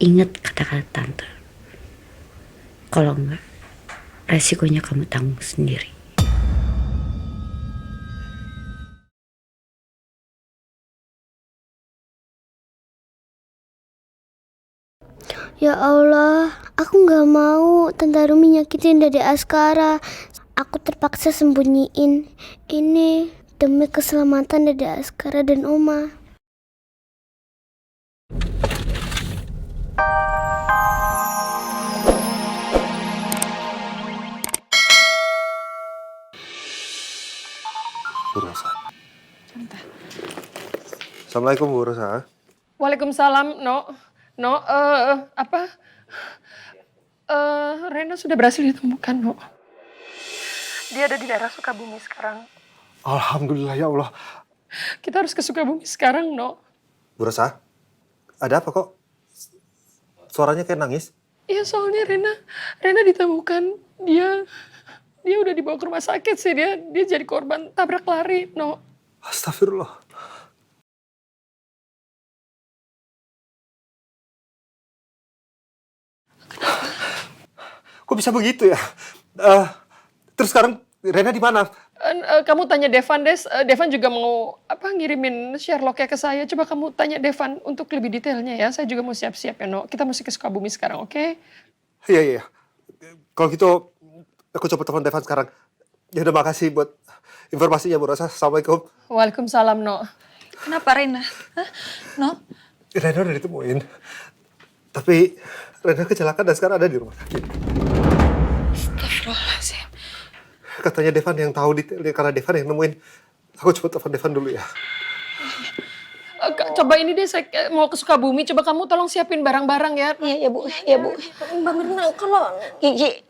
ingat kata-kata tante. Kalau enggak, resikonya kamu tanggung sendiri. Ya Allah, aku gak mau Tante Rumi nyakitin Dede Askara. Aku terpaksa sembunyiin ini demi keselamatan Dede Askara dan Oma. Bu Rosa. Assalamualaikum Bu Rosa. Waalaikumsalam, No, Rena sudah berhasil ditemukan, No. Dia ada di daerah Sukabumi sekarang. Alhamdulillah ya Allah. Kita harus ke Sukabumi sekarang, No. Bu Rosa, ada apa kok? Suaranya kayak nangis. Iya, soalnya Rena ditemukan. Dia udah dibawa ke rumah sakit sih. Dia jadi korban tabrak lari, No. Astagfirullah. Kok bisa begitu ya? Terus sekarang Rena di mana? Kamu tanya Devan, Des. Devan juga mau ngirimin Sherlock-nya ke saya. Coba kamu tanya Devan untuk lebih detailnya ya. Saya juga mau siap-siap ya, No. Kita mesti ke Sukabumi sekarang, oke? Iya. Kalau gitu, aku coba telepon Devan sekarang. Ya udah, makasih buat informasinya Bu Rosa. Assalamualaikum. Waalaikumsalam, No. Kenapa Rena? Hah? No? Rena udah ditemuin. Tapi Rena kecelakaan dan sekarang ada di rumah sakit. Astagfirullahaladzim. Katanya Devan yang tahu detailnya karena Devan yang nemuin. Aku coba telepon Devan dulu ya. Coba ini deh, saya mau ke Sukabumi. Coba kamu tolong siapin barang-barang ya. Iya Bu. Mbak Mirna, kalau Kiki,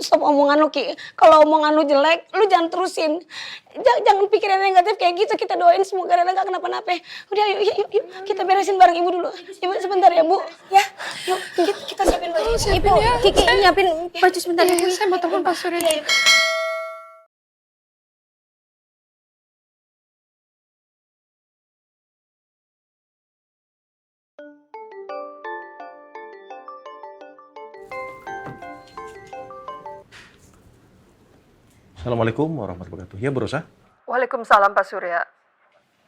stop omongan lu Ki. Kalau omongan lu jelek, lu jangan terusin. Jangan pikirin yang negatif kayak gitu. Kita doain semoga Rena gak kenapa-napa. Udah yuk. Kita beresin barang Ibu dulu. Ibu sebentar ya Bu. Ya, yuk kita siapin baju. Ibu, ya. Kiki nyiapin baju sebentar Iya, Ibu. saya mau telepon Pak Surya. Assalamualaikum warahmatullahi wabarakatuh. Ya, Bu Rosa? Waalaikumsalam, Pak Surya.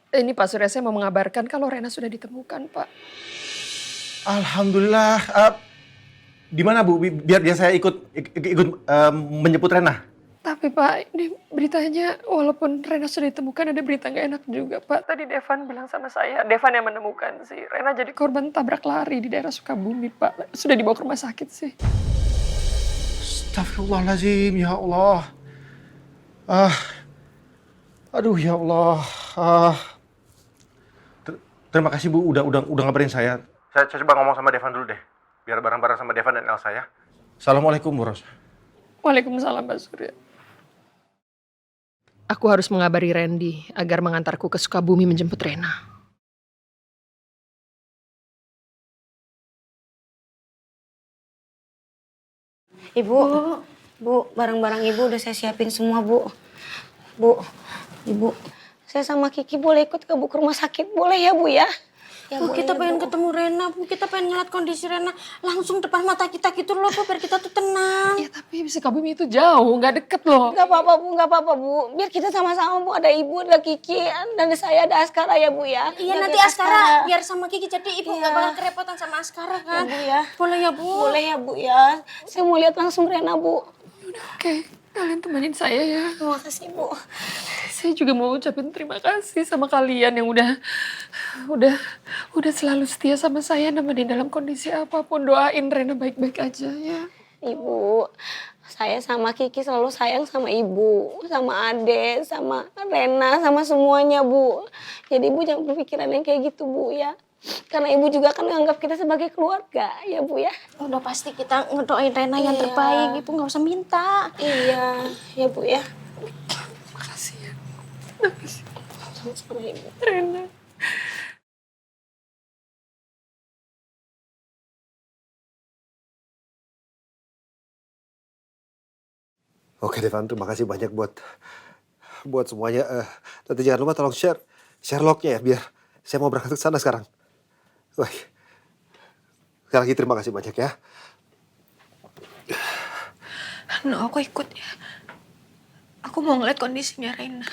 Ini Pak Surya, saya mau mengabarkan kalau Rena sudah ditemukan, Pak. Alhamdulillah. Di mana, Bu? Biar saya ikut menjemput Rena. Tapi Pak, ini beritanya walaupun Rena sudah ditemukan ada berita nggak enak juga, Pak. Tadi Devan bilang sama saya, Devan yang menemukan sih. Rena jadi korban tabrak lari di daerah Sukabumi, Pak. Sudah dibawa ke rumah sakit sih. Astagfirullahaladzim, ya Allah. Aduh, ya Allah. Terima kasih Bu, udah ngabarin saya. Saya coba ngomong sama Devan dulu deh, biar bareng-bareng sama Devan dan Elsa ya. Assalamualaikum Bu Rosa. Waalaikumsalam, Pak Surya. Aku harus mengabari Randy agar mengantarku ke Sukabumi menjemput Rena. Bu, barang-barang Ibu udah saya siapin semua, Bu. Ibu, saya sama Kiki boleh ikut ke Bu ke rumah sakit, boleh ya Bu ya? Bu, kita pengen ketemu Rena, Bu. Kita pengen ngeliat kondisi Rena langsung depan mata kita gitu loh, Bu. Biar kita tuh tenang. Ya tapi Sukabumi itu jauh, nggak deket loh. Gak apa-apa, Bu. Biar kita sama-sama, Bu. Ada Ibu, ada Kiki, dan saya ada Askara ya, Bu ya. Iya, nanti Askara biar sama Kiki. Jadi Ibu gak bakal kerepotan sama Askara kan? Ya, Bu ya. Boleh ya, Bu? Boleh ya, Bu ya. Saya mau lihat langsung Rena, Bu. Oke, kalian temenin saya ya. Terima kasih, Bu. Saya juga mau ucapin terima kasih sama kalian yang udah selalu setia sama saya, nemenin dalam kondisi apapun. Doain Rena baik-baik aja ya. Ibu, saya sama Kiki selalu sayang sama Ibu, sama Ade, sama Rena, sama semuanya, Bu. Jadi Ibu jangan berpikiran yang kayak gitu, Bu ya. Karena Ibu juga kan menganggap kita sebagai keluarga, ya Bu ya. Udah pasti kita ngedoain Rena yang terbaik, Ibu nggak usah minta. Iya, ya Bu ya. Makasih ya. Makasih. Sama-sama Ibu. Rena. Oke Devan, terima kasih banyak buat semuanya. Nanti jangan lupa tolong share Sherlocknya ya, biar saya mau berangkat ke sana sekarang. Baik. Sekali lagi terima kasih banyak ya. No, aku ikut ya. Aku mau ngeliat kondisinya Rena.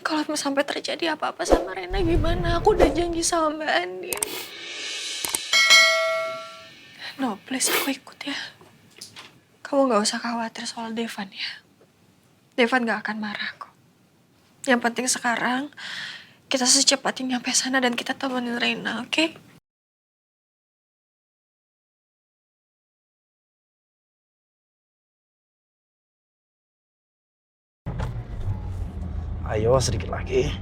Kalau sampai terjadi apa-apa sama Rena gimana? Aku udah janji sama Mbak Andin. No, please aku ikut ya. Kamu gak usah khawatir soal Devan ya. Devan gak akan marah kok. Yang penting sekarang kita secepatnya nyampe sana dan kita temenin Rena, oke? Ayo sedikit lagi.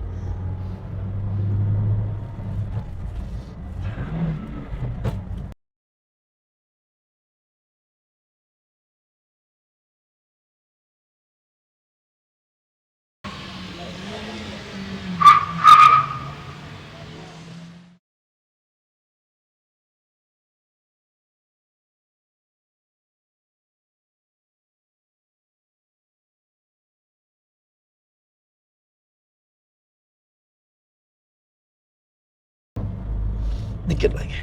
Dikit lagi.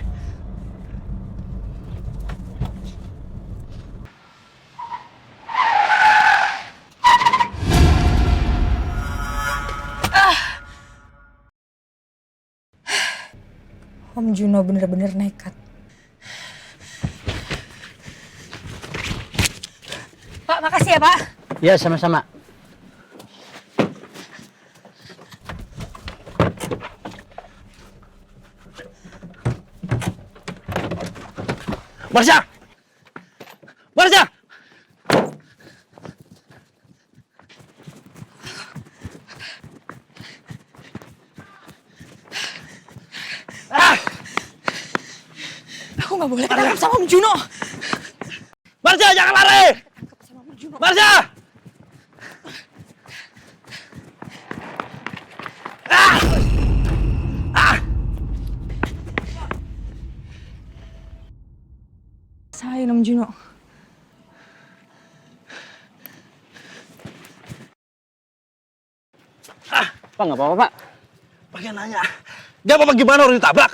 Om Juno bener-bener nekat. Pak, makasih ya Pak. Ya, sama-sama. Marsha! Marsha! Aku nggak boleh ketangkap sama Om Juno. Marsha, jangan lari! Marsha! Salahin Om Juno. Pak, nggak apa-apa, Pak. Pakai nanya. Dia apa gimana orang ditabrak?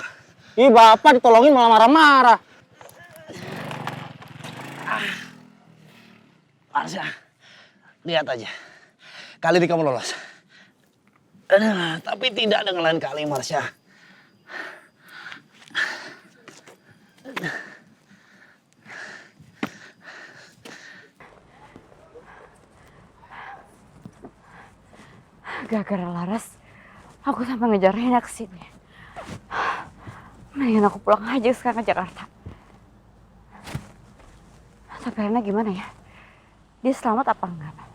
Ih, Bapak ditolongin malah marah-marah. Marsha, lihat aja. Kali ini kamu lolos. Tapi tidak dengan lain kali, Marsha. Gara-gara Laras, aku sampai ngejar Rena ke sini. Mendingan aku pulang aja sekarang ke Jakarta. Tapi Rena gimana ya? Dia selamat apa enggak?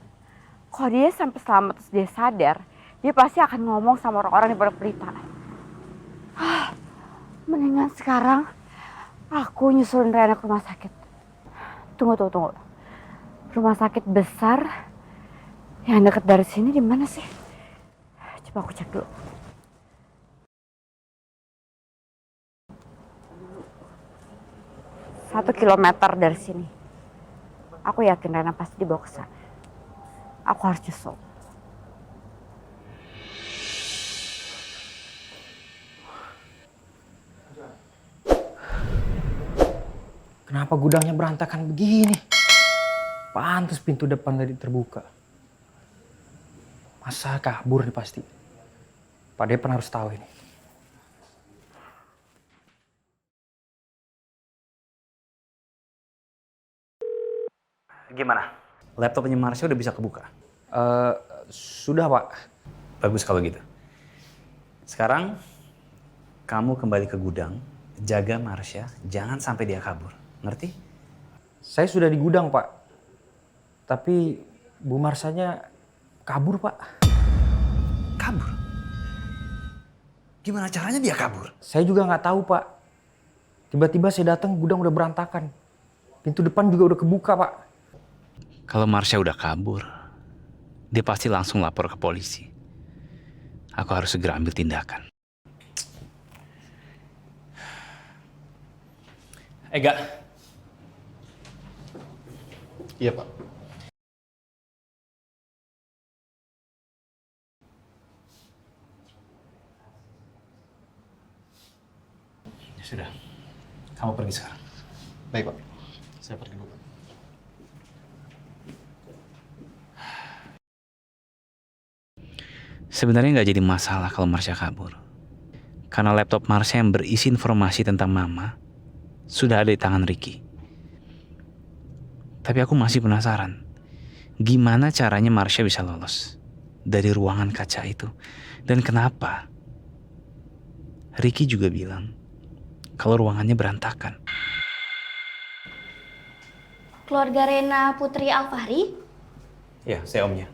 Kalau dia sampai selamat terus dia sadar, dia pasti akan ngomong sama orang-orang di Pondok Pelita. Mendingan sekarang aku nyusulin Rena ke rumah sakit. Tunggu. Rumah sakit besar yang dekat dari sini di mana sih? Coba aku cek dulu. 1 kilometer dari sini. Aku yakin Rena pasti dibawa ke sana. Aku harus nyusul. Kenapa gudangnya berantakan begini? Pantes pintu depan tadi terbuka. Masa kabur nih pasti. Pak Depan harus tahu ini. Gimana? Laptopnya Marsha udah bisa kebuka? Sudah Pak. Bagus kalau gitu. Sekarang kamu kembali ke gudang, jaga Marsha, jangan sampai dia kabur. Ngerti? Saya sudah di gudang Pak. Tapi Bu Marsanya kabur Pak. Kabur? Gimana caranya dia kabur? Saya juga nggak tahu Pak. Tiba-tiba saya datang gudang udah berantakan. Pintu depan juga udah kebuka Pak. Kalau Marsha udah kabur, dia pasti langsung lapor ke polisi. Aku harus segera ambil tindakan. Ega. Iya, Pak. Ya sudah. Kamu pergi sekarang. Baik, Pak. Saya pergi dulu, Pak. Sebenarnya nggak jadi masalah kalau Marsha kabur. Karena laptop Marsha yang berisi informasi tentang Mama sudah ada di tangan Ricky. Tapi aku masih penasaran, gimana caranya Marsha bisa lolos dari ruangan kaca itu. Dan kenapa Ricky juga bilang kalau ruangannya berantakan. Keluarga Rena Putri Alfahri? Ya, saya omnya.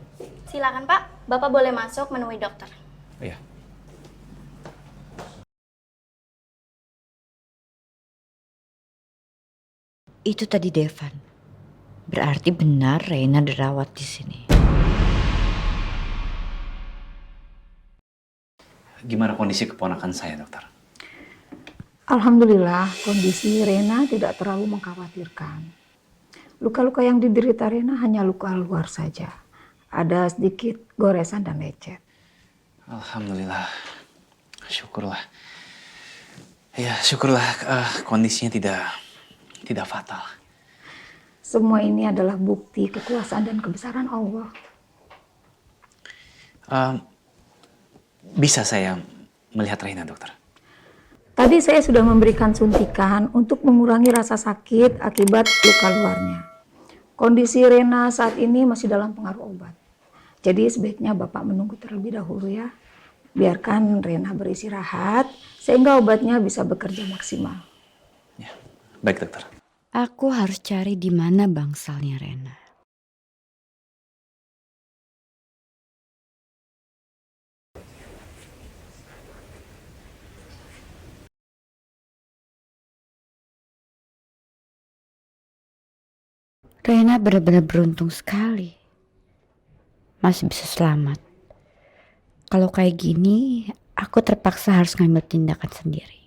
Silakan Pak, Bapak boleh masuk menemui dokter. Iya. Itu tadi Devan. Berarti benar Reina dirawat di sini. Gimana kondisi keponakan saya, dokter? Alhamdulillah, kondisi Rena tidak terlalu mengkhawatirkan. Luka-luka yang diderita Rena hanya luka luar saja. Ada sedikit goresan dan lecet. Alhamdulillah. Syukurlah. Ya, syukurlah kondisinya tidak fatal. Semua ini adalah bukti kekuasaan dan kebesaran Allah. Bisa saya melihat Reina, dokter? Tadi saya sudah memberikan suntikan untuk mengurangi rasa sakit akibat luka luarnya. Kondisi Rena saat ini masih dalam pengaruh obat. Jadi sebaiknya Bapak menunggu terlebih dahulu ya. Biarkan Rena beristirahat sehingga obatnya bisa bekerja maksimal. Ya, baik dokter. Aku harus cari di mana bangsalnya Rena. Rena benar-benar beruntung sekali. Masih bisa selamat. Kalau kayak gini, aku terpaksa harus ngambil tindakan sendiri.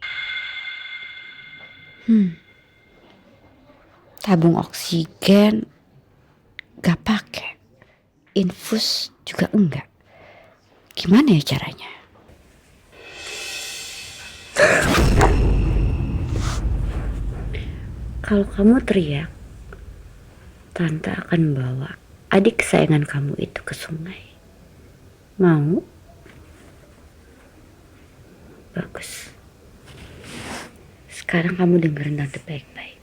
Tabung oksigen gak pakai. Infus juga enggak. Gimana ya caranya? Kalau kamu teriak, Tante akan bawa adik kesayangan kamu itu ke sungai. Mau? Bagus. Sekarang kamu dengerin Tante baik-baik.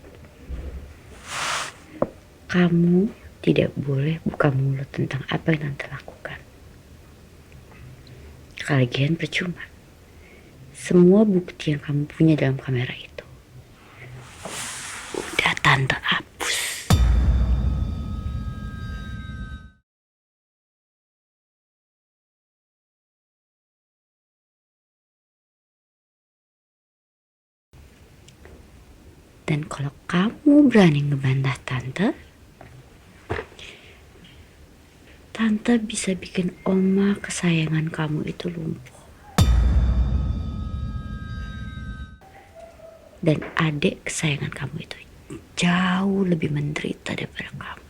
Kamu tidak boleh buka mulut tentang apa yang Tante lakukan. Lagian percuma. Semua bukti yang kamu punya dalam kamera itu udah Tante hapus. Dan kalau kamu berani ngebantah Tante bisa bikin oma kesayangan kamu itu lumpuh. Dan adik kesayangan kamu itu jauh lebih menderita daripada kamu.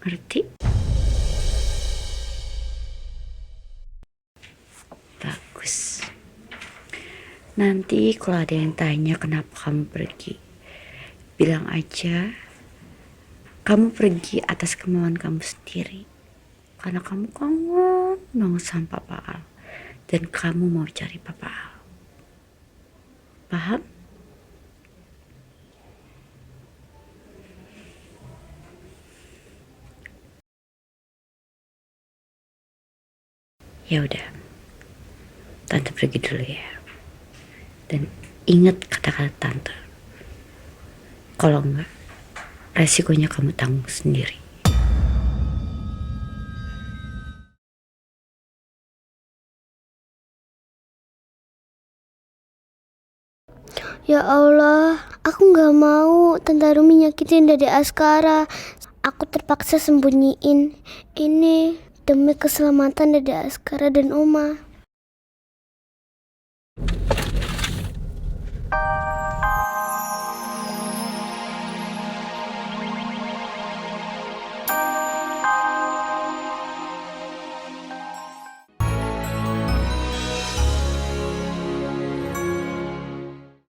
Ngerti? Bagus. Nanti kalau ada yang tanya kenapa kamu pergi, bilang aja kamu pergi atas kemauan kamu sendiri. Karena kamu kangen banget sama Papa Al. Dan kamu mau cari Papa Al. Paham? Ya udah, Tante pergi dulu ya. Dan ingat kata-kata Tante. Kalau enggak, resikonya kamu tanggung sendiri. Ya Allah, aku nggak mau Tante Rumi nyakitin Dede Askara. Aku terpaksa sembunyiin ini demi keselamatan Dede Askara dan Oma.